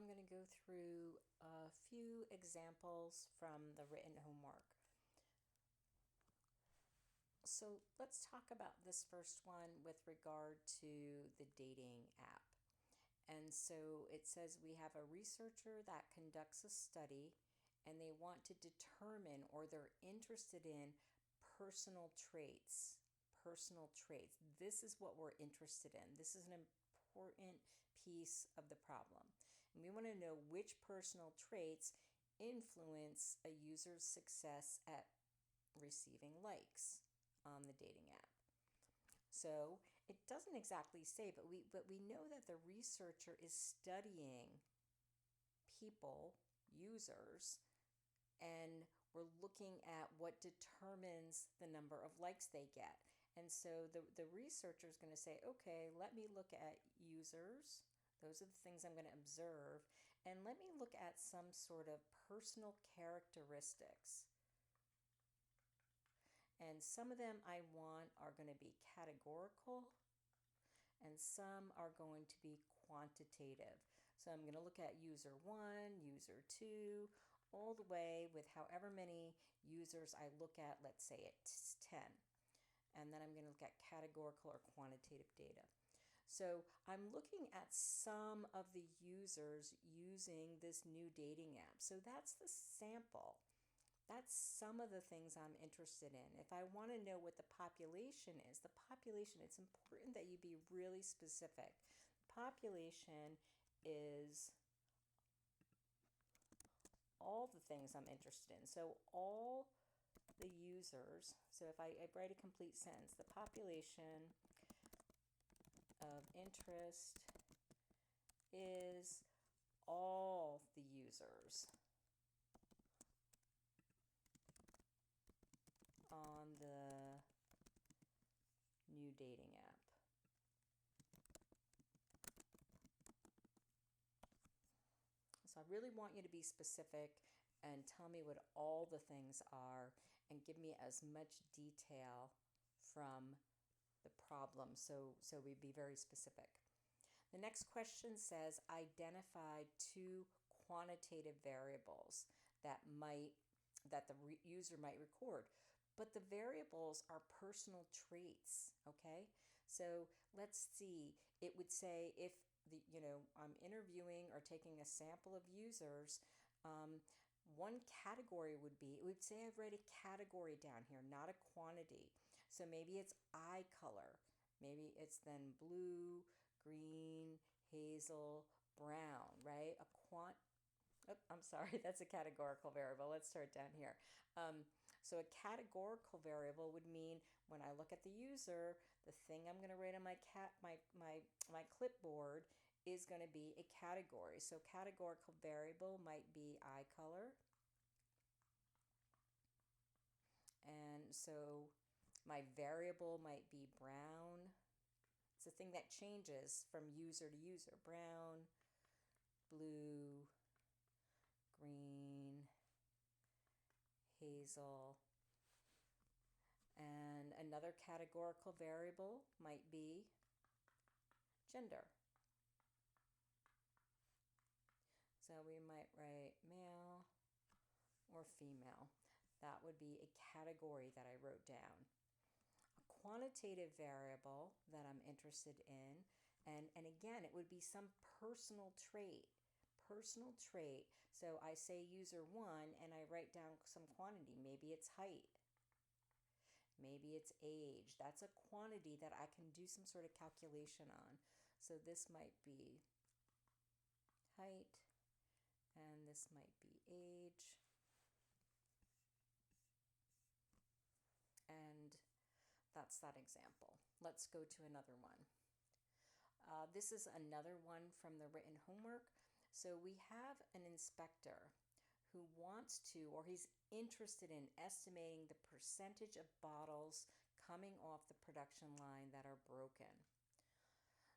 I'm going to go through a few examples from the written homework. So let's talk about this first one with regard to the dating app. And so it says we have a researcher that conducts a study and they want to determine or they're interested in personal traits. Personal traits. This is what we're interested in. This is an important piece of the problem. And we want to know which personal traits influence a user's success at receiving likes on the dating app. So it doesn't exactly say, but we know that the researcher is studying people, users, and we're looking at what determines the number of likes they get. And so the researcher is going to say, okay, let me look at users. Those are the things I'm going to observe. And let me look at some sort of personal characteristics. And some of them I want are going to be categorical and some are going to be quantitative. So I'm going to look at user 1, user 2, all the way with however many users I look at, let's say it's 10. And then I'm going to look at categorical or quantitative data. So I'm looking at some of the users using this new dating app. So that's the sample. That's some of the things I'm interested in. If I want to know what the population is, it's important that you be really specific. The population is all the things I'm interested in. So all the users, so if I write a complete sentence, the population of interest is all the users on the new dating app. So I really want you to be specific and tell me what all the things are and give me as much detail from the problem so we be very specific. The next question says identify two quantitative variables that the user might record. But the variables are personal traits, okay? So let's see. It would say if I'm interviewing or taking a sample of users, one category it would say I've write a category down here, not a quantity. So maybe it's eye color. Maybe it's then blue, green, hazel, brown, right? Oh, I'm sorry, that's a categorical variable. Let's start down here. So a categorical variable would mean when I look at the user, the thing I'm going to write on my clipboard is going to be a category. So categorical variable might be eye color. And so my variable might be brown. It's a thing that changes from user to user. Brown, blue, green, hazel. And another categorical variable might be gender. So we might write male or female. That would be a category that I wrote down. A quantitative variable that I'm interested in, and again, it would be some personal trait. Personal trait. So I say user 1 and I write down some quantity. Maybe it's height. Maybe it's age. That's a quantity that I can do some sort of calculation on. So this might be height, and this might be age. And that's that example. Let's go to another one. This is another one from the written homework. So we have an inspector who wants to, or he's interested in estimating the percentage of bottles coming off the production line that are broken.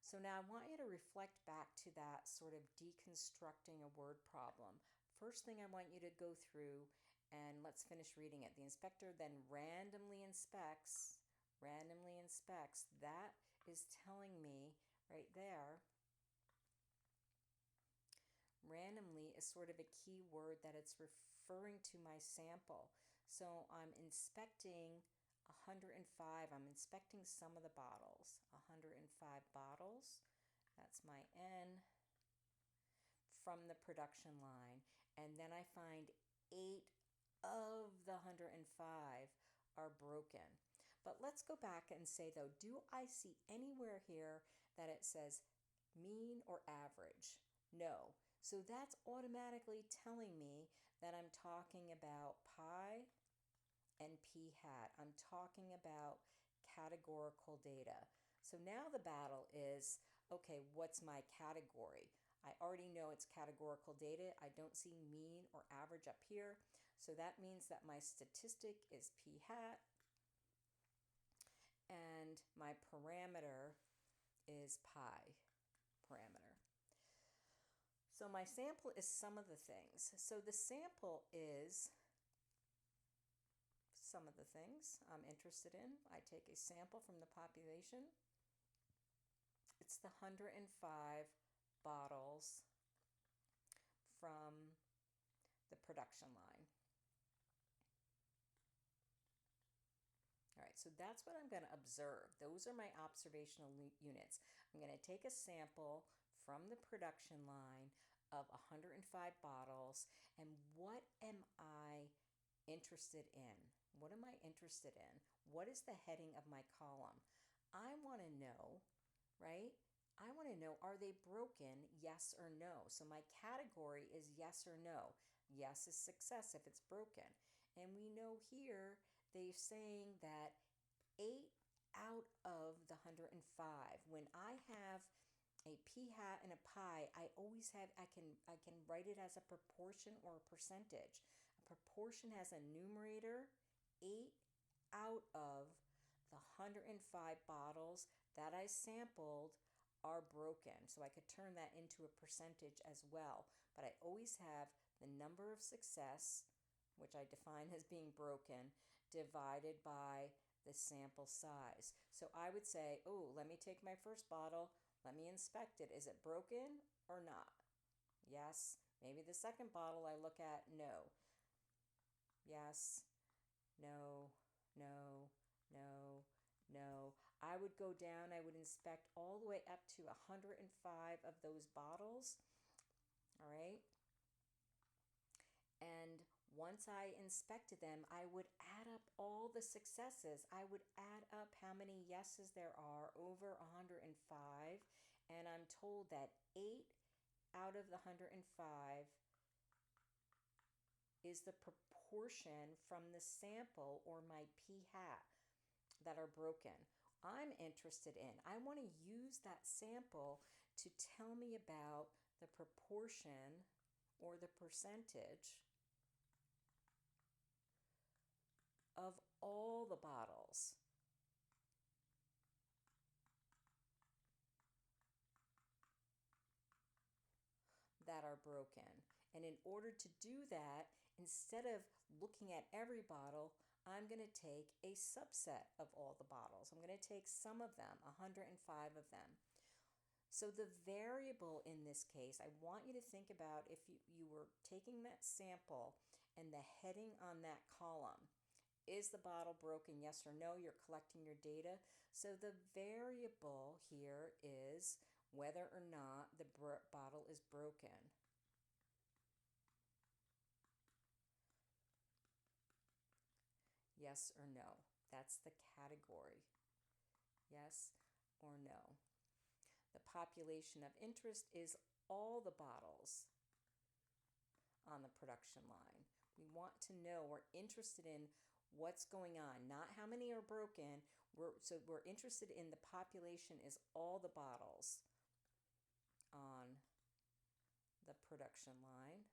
So now I want you to reflect back to that sort of deconstructing a word problem. First thing I want you to go through, and let's finish reading it. The inspector then randomly inspects. That is telling me right there, is sort of a key word that it's referring to my sample. So I'm inspecting 105. I'm inspecting some of the bottles. 105 bottles. That's my N from the production line. And then I find 8 of the 105 are broken. But let's go back and say though, do I see anywhere here that it says mean or average? No. So that's automatically telling me that I'm talking about pi and p hat. I'm talking about categorical data. So now the battle is, okay, what's my category? I already know it's categorical data. I don't see mean or average up here. So that means that my statistic is p hat and my parameter is pi parameter. So my sample is some of the things. So the sample is some of the things I'm interested in. I take a sample from the population. It's the 105 bottles from the production line. All right, so that's what I'm going to observe. Those are my observational units. I'm going to take a sample from the production line of 105 bottles, and what am I interested in? What am I interested in? What is the heading of my column? I want to know, right? I want to know, are they broken, yes or no? So my category is yes or no. Yes is success if it's broken. And we know here they're saying that 8 out of the 105. When I have a p hat and a pi, I always have, I can write it as a proportion or a percentage. A proportion has a numerator. 8 out of the 105 bottles that I sampled are broken. So I could turn that into a percentage as well. But I always have the number of success, which I define as being broken, divided by the sample size. So I would say, oh, let me take my first bottle. Let me inspect it. Is it broken or not? Yes. Maybe the second bottle I look at, no. Yes. No, no, no, no. I would go down, I would inspect all the way up to 105 of those bottles. All right. And once I inspected them, I would add up all the successes. I would add up how many yeses there are over 105. And I'm told that 8 out of the 105 is the proportion from the sample or my p hat that are broken. I'm interested in, I want to use that sample to tell me about the proportion or the percentage of all the bottles that are broken. And in order to do that, instead of looking at every bottle, I'm going to take a subset of all the bottles. I'm going to take some of them, 105 of them. So the variable in this case, I want you to think about if you were taking that sample and the heading on that column. Is the bottle broken? Yes or no? You're collecting your data. So the variable here is whether or not the bottle is broken. Yes or no? That's the category. Yes or no? The population of interest is all the bottles on the production line. We want to know, we're interested in what's going on, not how many are broken. We're interested in the population is all the bottles on the production line.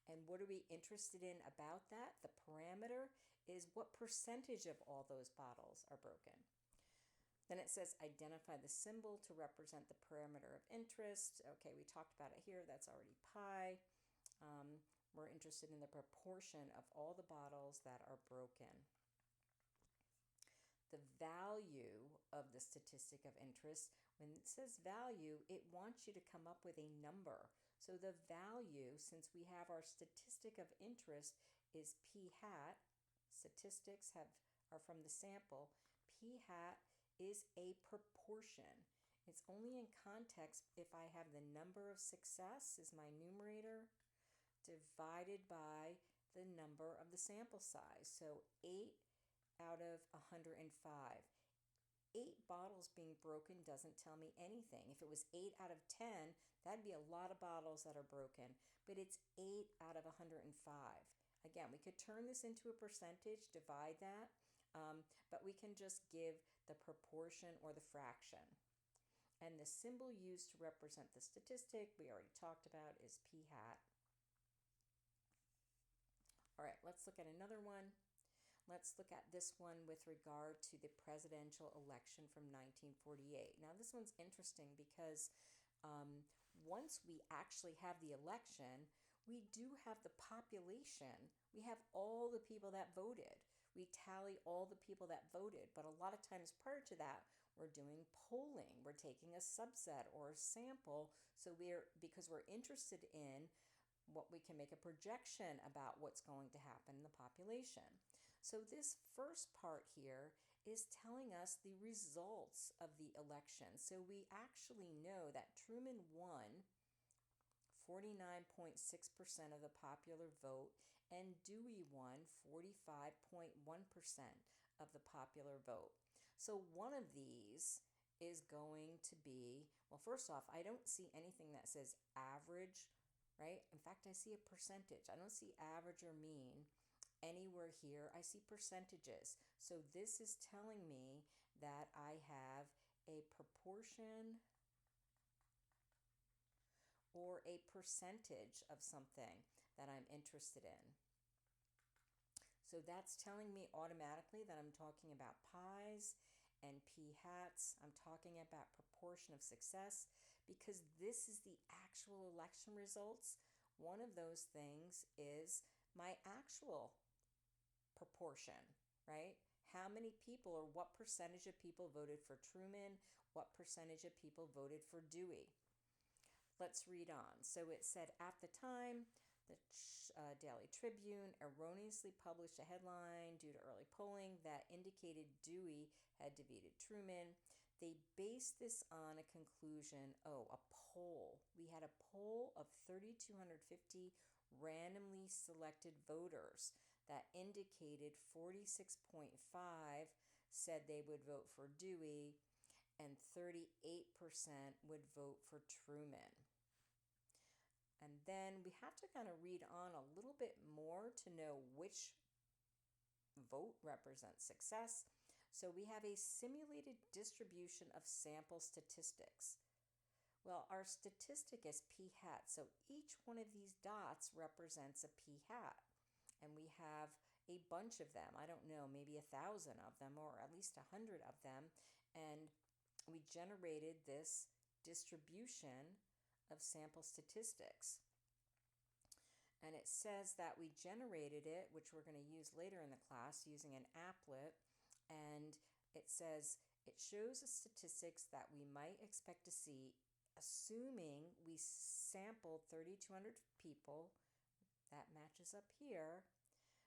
And what are we interested in about that? The parameter is what percentage of all those bottles are broken. Then it says identify the symbol to represent the parameter of interest. Okay, we talked about it here. That's already pi. We're interested in the proportion of all the bottles that are broken. The value of the statistic of interest, when it says value, it wants you to come up with a number. So the value, since we have our statistic of interest, is p hat. Statistics are from the sample. P hat is a proportion. It's only in context if I have the number of success is my numerator divided by the number of the sample size. So 8 out of 105. 8 bottles being broken doesn't tell me anything. If it was 8 out of 10, that'd be a lot of bottles that are broken, but it's 8 out of 105. Again, we could turn this into a percentage, divide that, but we can just give the proportion or the fraction. And the symbol used to represent the statistic we already talked about is p hat. All right, let's look at another one. Let's look at this one with regard to the presidential election from 1948. Now, this one's interesting because once we actually have the election, we do have the population. We have all the people that voted. We tally all the people that voted, but a lot of times prior to that, we're doing polling. We're taking a subset or a sample, because we're interested in what we can make a projection about what's going to happen in the population. So this first part here is telling us the results of the election. So we actually know that Truman won 49.6% of the popular vote, and Dewey won 45.1% of the popular vote. So one of these is going to be, well, first off, I don't see anything that says average, right? In fact, I see a percentage. I don't see average or mean anywhere here. I see percentages. So this is telling me that I have a proportion or a percentage of something that I'm interested in. So that's telling me automatically that I'm talking about pies and p hats. I'm talking about proportion of success because this is the actual election results. One of those things is my actual proportion, right? How many people or what percentage of people voted for Truman? What percentage of people voted for Dewey? Let's read on. So it said, at the time, the Daily Tribune erroneously published a headline due to early polling that indicated Dewey had defeated Truman. They based this on a conclusion, a poll. We had a poll of 3,250 randomly selected voters that indicated 46.5 said they would vote for Dewey and 38% would vote for Truman. And then we have to kind of read on a little bit more to know which vote represents success. So we have a simulated distribution of sample statistics. Well, our statistic is p hat, so each one of these dots represents a p hat. And we have a bunch of them. I don't know, maybe 1,000 of them or at least 100 of them. And we generated this distribution of sample statistics. And it says that we generated it, which we're going to use later in the class using an applet. And it says it shows the statistics that we might expect to see, assuming we sampled 3,200 people. That matches up here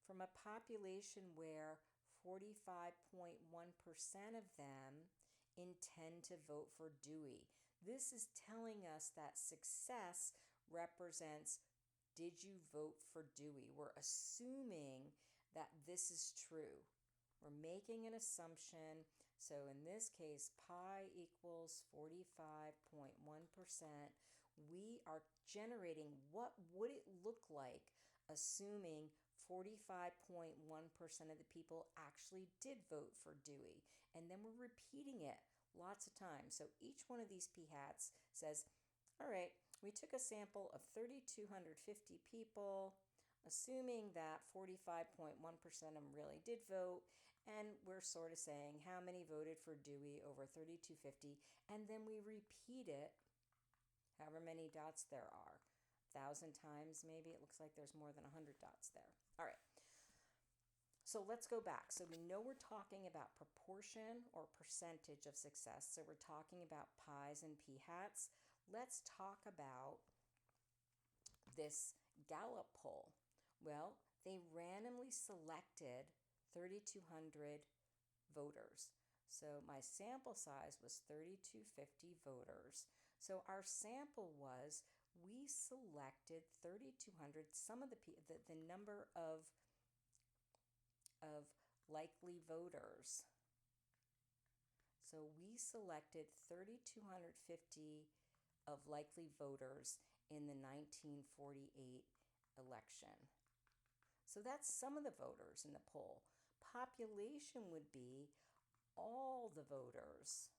from a population where 45.1% of them intend to vote for Dewey. This is telling us that success represents, did you vote for Dewey? We're assuming that this is true. We're making an assumption. So in this case, pi equals 45.1%. We are generating what would it look like assuming 45.1% of the people actually did vote for Dewey. And then we're repeating it lots of times. So each one of these p hats says, all right, we took a sample of 3,250 people, assuming that 45.1% of them really did vote, and we're sort of saying how many voted for Dewey over 3,250, and then we repeat it however many dots there are. 1,000 times maybe. It looks like there's more than 100 dots there. All right. So let's go back. So we know we're talking about proportion or percentage of success. So we're talking about pies and p hats. Let's talk about this Gallup poll? Well, they randomly selected 3,200 voters. So my sample size was 3,250 voters. So our sample was, we selected 3,200, some of the number of likely voters. So we selected 3,250 of likely voters in the 1948 election. So that's some of the voters in the poll. Population would be all the voters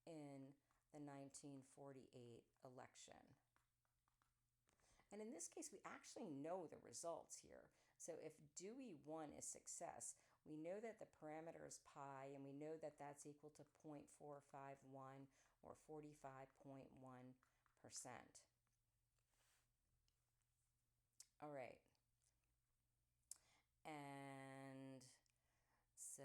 in the 1948 election. And in this case, we actually know the results here. So if Dewey 1 is success, we know that the parameter is pi, and we know that that's equal to 0.451 or 45.1%. All right. And so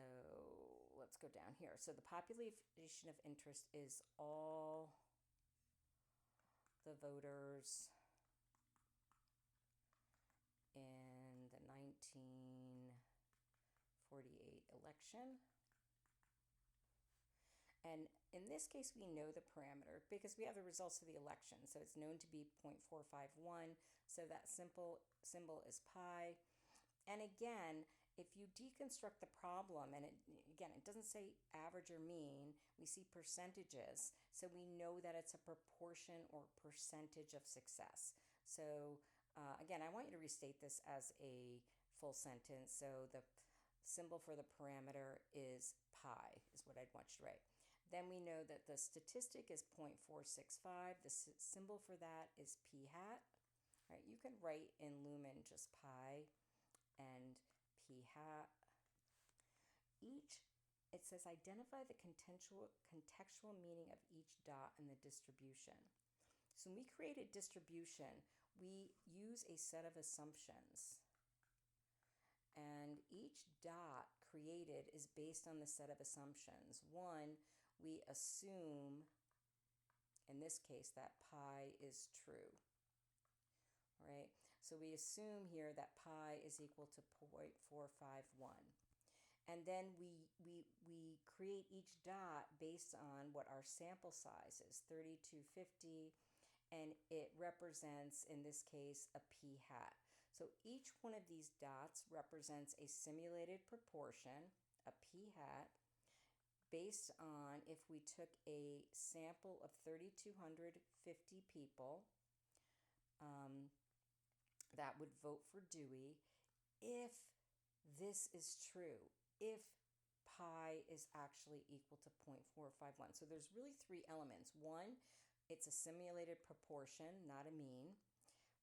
let's go down here. So the population of interest is all the voters in the 1948 election. And in this case, we know the parameter because we have the results of the election. So it's known to be 0.451. So that symbol is pi. And again, if you deconstruct the problem, and it doesn't say average or mean, we see percentages. So we know that it's a proportion or percentage of success. So again, I want you to restate this as a full sentence. So the symbol for the parameter is pi, is what I'd want you to write. Then we know that the statistic is 0.465. The symbol for that is p hat. All right, you can write in Lumen just pi and p hat. It says identify the contextual meaning of each dot in the distribution. So when we create a distribution, we use a set of assumptions. And each dot created is based on the set of assumptions. One, we assume, in this case, that pi is true. All right, so we assume here that pi is equal to 0.451. And then we create each dot based on what our sample size is, 3,250, and it represents, in this case, a p hat. So each one of these dots represents a simulated proportion, a p hat, based on if we took a sample of 3,250 people that would vote for Dewey, if this is true, if pi is actually equal to 0.451. So there's really three elements. One, it's a simulated proportion, not a mean.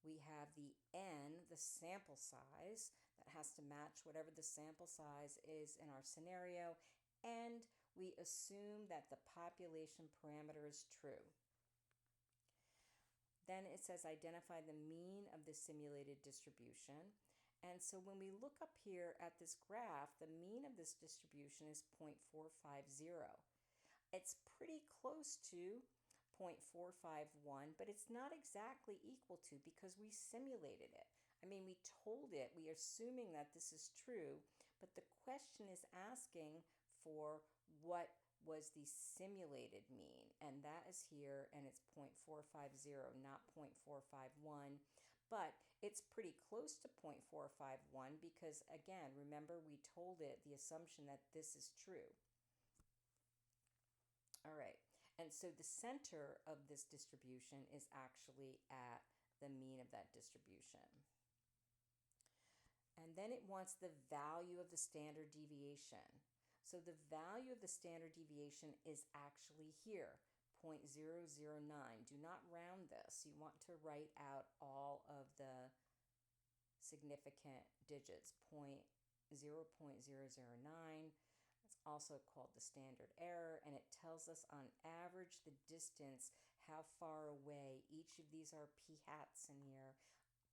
We have the n, the sample size, that has to match whatever the sample size is in our scenario, and we assume that the population parameter is true. Then it says identify the mean of the simulated distribution. And so when we look up here at this graph, the mean of this distribution is 0.450. It's pretty close to 0.451, but it's not exactly equal to because we simulated it. I mean, we told it, we are assuming that this is true, but the question is asking for what was the simulated mean, and that is here, and it's 0.450, not 0.451, but it's pretty close to 0.451 because, again, remember we told it the assumption that this is true. All right, and so the center of this distribution is actually at the mean of that distribution. And then it wants the value of the standard deviation. So the value of the standard deviation is actually here, 0.009. Do not round this. You want to write out all of the significant digits, 0.009. It's also called the standard error, and it tells us on average the distance, how far away, each of these are p hats in here,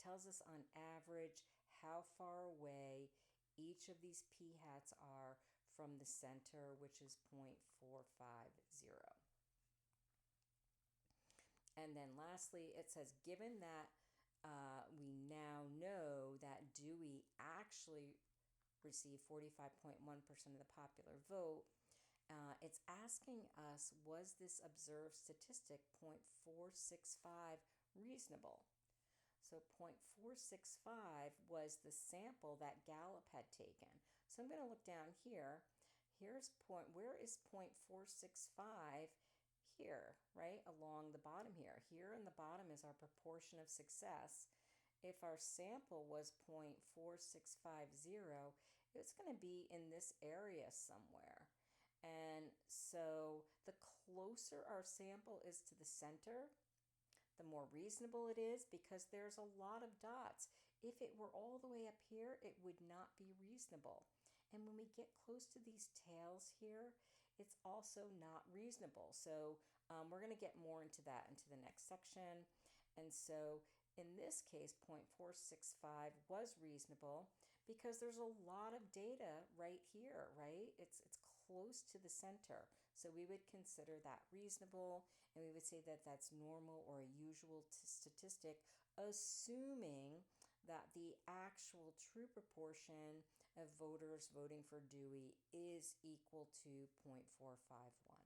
tells us on average how far away each of these p hats are from the center, which is 0.450. And then lastly, it says, given that we now know that Dewey actually received 45.1% of the popular vote, it's asking us, was this observed statistic 0.465 reasonable? So 0.465 was the sample that Gallup had taken. So I'm going to look down here. Where is 0.465 here, right? Along the bottom here. Here in the bottom is our proportion of success. If our sample was 0.4650, it's going to be in this area somewhere. And so the closer our sample is to the center, the more reasonable it is, because there's a lot of dots. If it were all the way up here, it would not be reasonable. And when we get close to these tails here, it's also not reasonable. So we're going to get more into that into the next section. And so in this case, 0.465 was reasonable because there's a lot of data right here, right? It's close to the center. So we would consider that reasonable, and we would say that that's normal or a usual statistic, assuming that the actual true proportion of voters voting for Dewey is equal to 0.451.